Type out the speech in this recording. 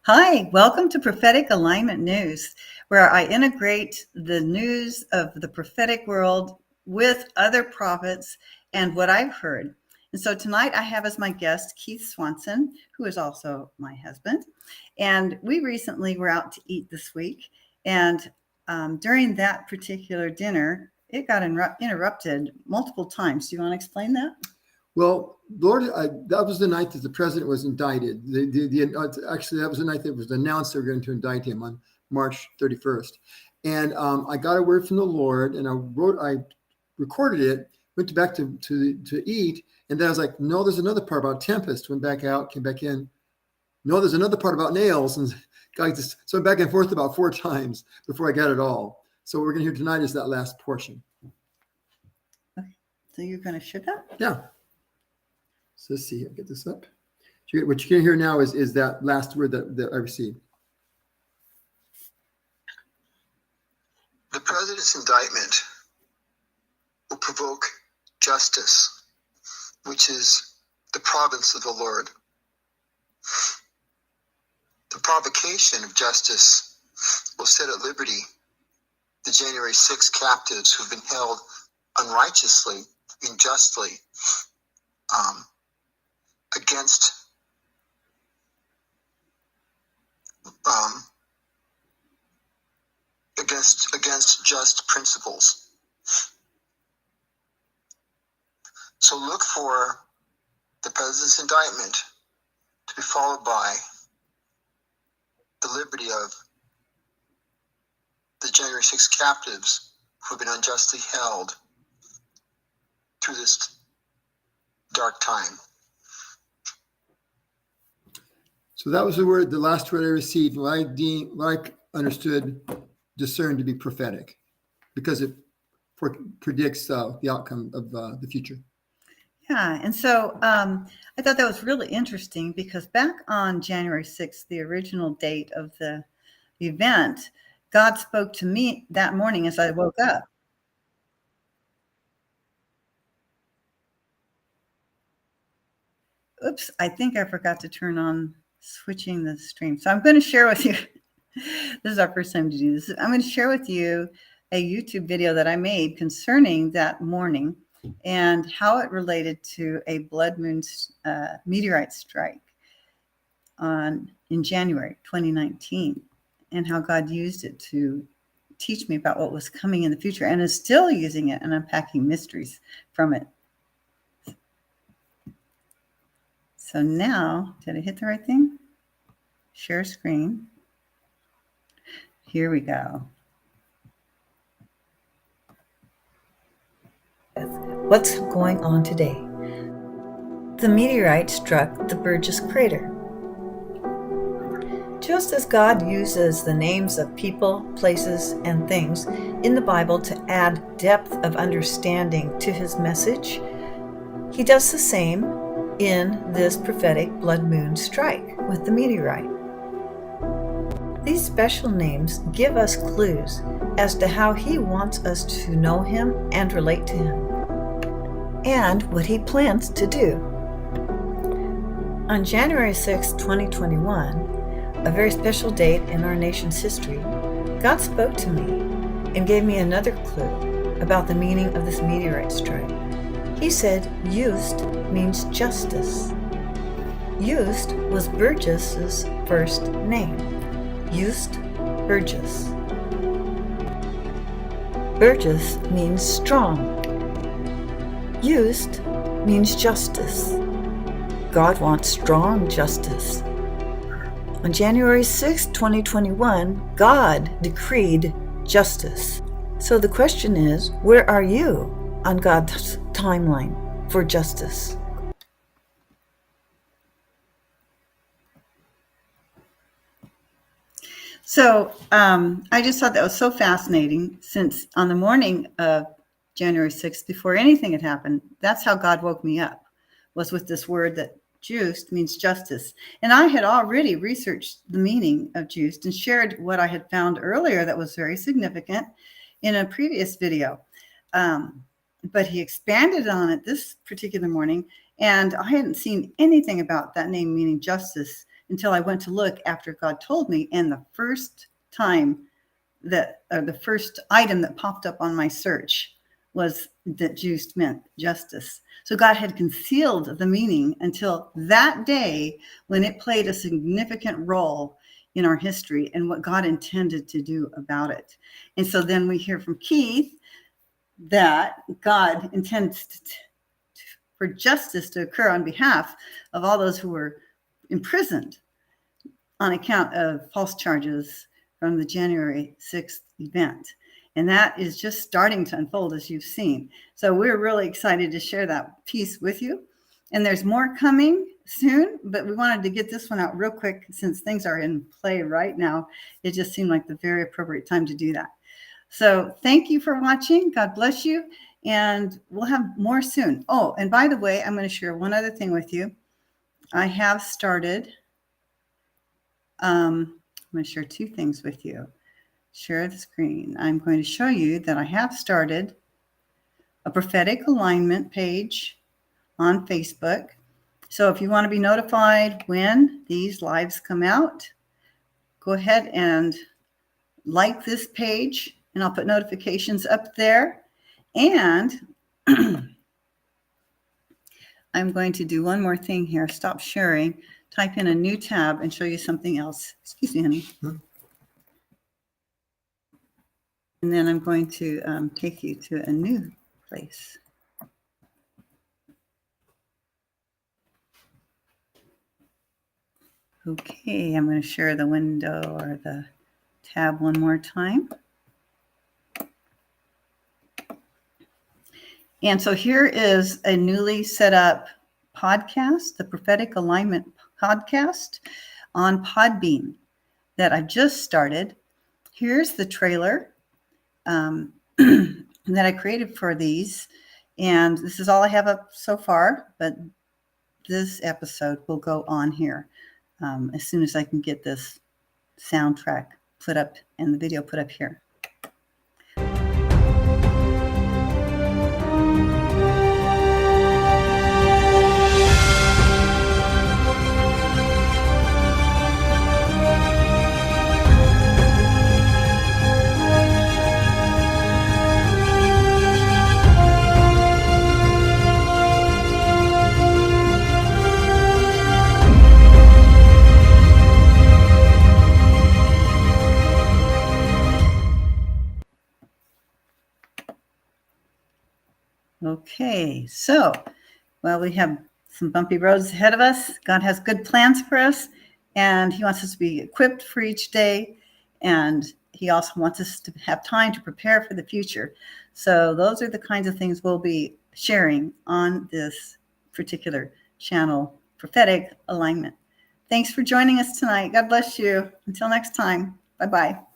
Hi, welcome to Prophetic Alignment News, where I integrate the news of the prophetic world with other prophets and what I've heard. And so tonight I have as my guest Keith Swanson, who is also my husband. And we recently were out to eat this week. And during that particular dinner, it got interrupted multiple times. Do you want to explain that? Well, Lord, that was the night that the president was indicted. Actually, that was the night that it was announced they were going to indict him on March 31st. And I got a word from the Lord, and I recorded it, went back to eat, and then I was like, no, there's another part about tempest. Went back out, came back in. No, there's another part about nails, and so back and forth about 4 times before I got it all. So what we're going to hear tonight is that last portion. Okay. So you're going to share that? Yeah. So let's see, I'll get this up. What you can hear now is that last word that I received. The president's indictment will provoke justice, which is the province of the Lord. The provocation of justice will set at liberty the January 6 captives who've been held unrighteously, unjustly, against just principles. So look for the president's indictment to be followed by the liberty of the January 6 captives who have been unjustly held through this dark time. So that was the last word I received, what I understood, discerned to be prophetic, because it predicts the outcome of the future. Yeah, and so I thought that was really interesting because back on January 6th, the original date of the event, God spoke to me that morning as I woke up. Oops, I think I forgot to turn on switching the stream. So I'm going to share with you, this is our first time to do this. I'm going to share with you a YouTube video that I made concerning that morning and how it related to a blood moon meteorite strike in January 2019, and how God used it to teach me about what was coming in the future and is still using it and unpacking mysteries from it. So now, did I hit the right thing? Share screen. Here we go. What's going on today? The meteorite struck the Burgess crater. Just as God uses the names of people, places, and things in the Bible to add depth of understanding to his message, he does the same in this prophetic blood moon strike with the meteorite. These special names give us clues as to how he wants us to know him and relate to him, and what he plans to do. On January 6, 2021, a very special date in our nation's history, God spoke to me and gave me another clue about the meaning of this meteorite strike. He said, "Used" means justice. Used was Burgess's first name. Used Burgess. Burgess means strong. Used means justice. God wants strong justice. On January 6, 2021, God decreed justice. So the question is, where are you on God's timeline for justice? So I just thought that was so fascinating, since on the morning of January 6th, before anything had happened, that's how God woke me up, was with this word that juiced means justice. And I had already researched the meaning of juiced and shared what I had found earlier that was very significant in a previous video. But he expanded on it this particular morning, and I hadn't seen anything about that name meaning justice until I went to look after God told me. And the first time the first item that popped up on my search was that juice meant justice. So God had concealed the meaning until that day when it played a significant role in our history and what God intended to do about it. And so then we hear from Keith that God intends for justice to occur on behalf of all those who were imprisoned on account of false charges from the January 6th event. And that is just starting to unfold, as you've seen. So we're really excited to share that piece with you. And there's more coming soon, but we wanted to get this one out real quick since things are in play right now. It just seemed like the very appropriate time to do that. So thank you for watching. God bless you. And we'll have more soon. Oh, and by the way, I'm going to share one other thing with you. I have started, I'm going to share two things with you. Share the screen. I'm going to show you that I have started a prophetic alignment page on Facebook. So if you want to be notified when these lives come out, go ahead and like this page, and I'll put notifications up there. And I'm going to do one more thing here. Stop sharing, type in a new tab, and show you something else. Excuse me, honey. And then I'm going to take you to a new place. Okay, I'm going to share the window or the tab one more time. And so here is a newly set up podcast, the Prophetic Alignment Podcast on Podbean that I just started. Here's the trailer that I created for these. And this is all I have up so far, but this episode will go on here as soon as I can get this soundtrack put up and the video put up here. Okay, so, well, we have some bumpy roads ahead of us. God has good plans for us, and he wants us to be equipped for each day, and he also wants us to have time to prepare for the future. So those are the kinds of things we'll be sharing on this particular channel, Prophetic Alignment. Thanks for joining us tonight. God bless you. Until next time, bye-bye.